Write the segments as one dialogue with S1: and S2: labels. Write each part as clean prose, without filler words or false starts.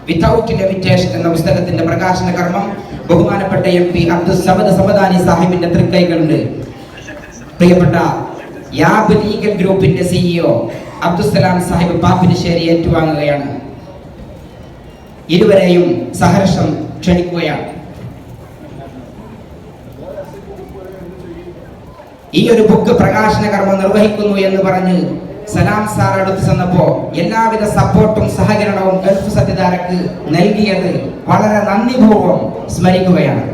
S1: Without limitation എന്ന പുസ്തകത്തിന്റെ പ്രകാശന കർമ്മം ബഹുമാനപ്പെട്ട MP അബ്ദുൽ സമദ് സമദാനി സാഹിബിന്റെ തൃക്കൈകളുണ്ട്. പ്രിയപ്പെട്ട യാബ് ലീഗൽ ഗ്രൂപ്പിന്റെ CEO അബ്ദുസ്സലാം സാഹിബ് പാപ്പിനിശ്ശേരി ഏറ്റുവാങ്ങുകയാണ്. ഇരുവരെയും സഹർഷം ക്ഷണിക്കുകയാണ്. ഈ ഒരു ബുക്ക് പ്രകാശന കർമ്മം നിർവഹിക്കുന്നു എന്ന് പറഞ്ഞ് സലാം സാർ അടുത്ത് ചെന്നപ്പോ എല്ലാവിധ സപ്പോർട്ടും സഹകരണവും ഗൾഫ് സത്യധാരക്ക് നൽകിയത് വളരെ നന്ദിപൂർവ്വം സ്മരിക്കുകയാണ്.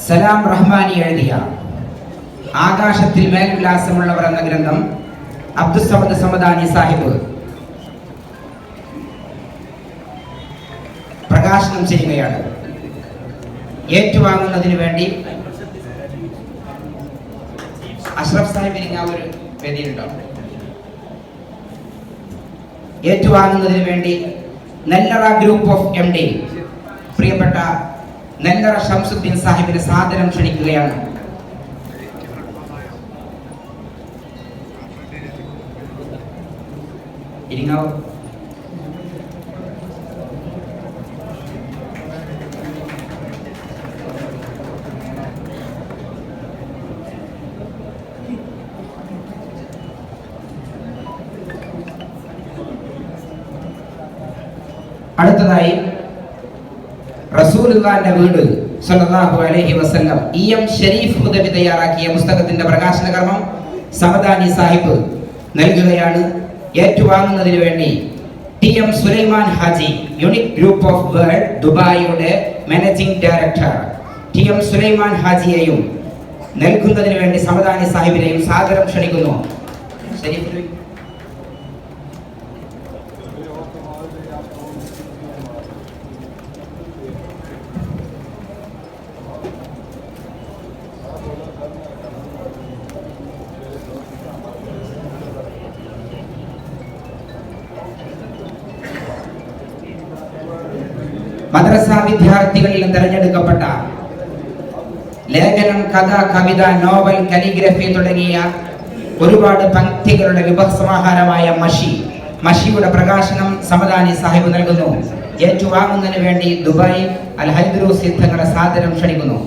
S1: സലാം റഹ്മാനി എഴുതിയ ആകാശത്തിൽ മേൽവിലാസമുള്ളവർ എന്ന ഗ്രന്ഥം അബ്ദുസ്സമദ് സമദാനി സാഹിബ് പ്രകാശനം ചെയ്യുകയാണ്. ഏറ്റുവാങ്ങുന്നതിന് വേണ്ടി അഷ്റഫ് സാഹിബിന് ഒരു വേദിയുണ്ടോ? ഏറ്റുവാങ്ങുന്നതിന് വേണ്ടി നെല്ലറ ഗ്രൂപ്പ് ഓഫ് MD പ്രിയപ്പെട്ട നെല്ലറ ഷംസുദ്ദീൻ സാഹിബിനെ സാദരം ക്ഷണിക്കുകയാണ്. ഇരിങ്ങാവൂർ അടുത്തതായി റസൂലുള്ളാഹിന്റെ വീട് സല്ലല്ലാഹു അലൈഹി വസല്ലം EM ഷരീഫ് ഹുദവി തയ്യാറാക്കിയ പുസ്തകത്തിന്റെ പ്രകാശന കർമ്മം സമദാനി സാഹിബ് നൽകുകയാണ്. ഏറ്റുവാങ്ങുന്നതിന് വേണ്ടി TM Sulaiman Haji unique group of world ദുബായിയുടെ മാനേജിംഗ് ഡയറക്ടർ TM സുലൈമാൻ ഹാജിയെയും നൽകുന്നതിന് വേണ്ടി സമദാനി സാഹിബിനെയും സാദരം ക്ഷണിക്കുന്നു. ഷരീഫ് മദ്രസ വിദ്യാർത്ഥികളിൽ തെരഞ്ഞെടുക്കപ്പെട്ട ലേഖനം, കഥ, കവിത, നോവൽ, കാലിഗ്രഫി തുടങ്ങിയ ഒരുപാട് പംക്തികളുടെ വിഭവസമാഹാരമായ മഷിയുടെ പ്രകാശനം സമദാനി സാഹിബ് നൽകുന്നു. ഏറ്റുവാങ്ങുന്നതിന് വേണ്ടി ദുബായ് അൽ ഹൈദ്രൂസി തങ്ങളെ സാദരം ക്ഷണിക്കുന്നു.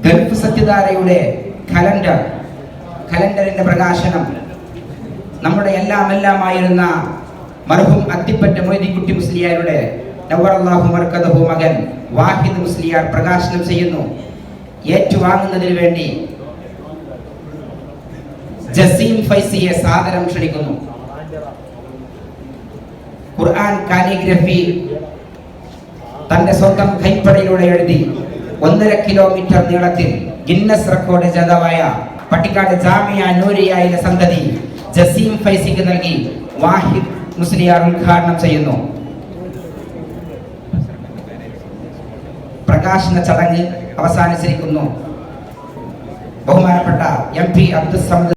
S1: ഗൾഫ് സത്യധാരയുടെ കലണ്ടറിന്റെ പ്രകാശനം നമ്മുടെ എല്ലാമായിരുന്ന മർഹൂം അത്തിപ്പറ്റ മൊയ്തീൻകുട്ടി മുസ്ലിയാരുടെ നവറല്ലാഹു മർകദഹു മകൻ വാഹിദ് മുസ്ലിയാർ പ്രകാശനം ചെയ്യുന്നു. ഏറ്റുവാങ്ങുന്നതിന് വേണ്ടി ജസീം ഫൈസിയെ സാദരം ക്ഷണിക്കുന്നു. ഖുർആൻ കാലിഗ്രഫി തന്റെ സ്വന്തം കൈപ്പടയിലൂടെ എഴുതി 1.5 കിലോമീറ്റർ നീളത്തിൽ ഗിന്നസ് റെക്കോർഡ് ജേതാവായ പട്ടിക്കാട് ജാമിയ നൂരിയയിലെ സന്തതി ജസീം ഫൈസിക്ക് നൽകി വാഹിദ് മുസ്ലിയാർ ഉദ്ഘാടനം ചെയ്യുന്നു. പ്രകാശന ചടങ്ങ് അവസാനിച്ചിരിക്കുന്നു. ബഹുമാനപ്പെട്ട MP അബ്ദുൽ സമദ്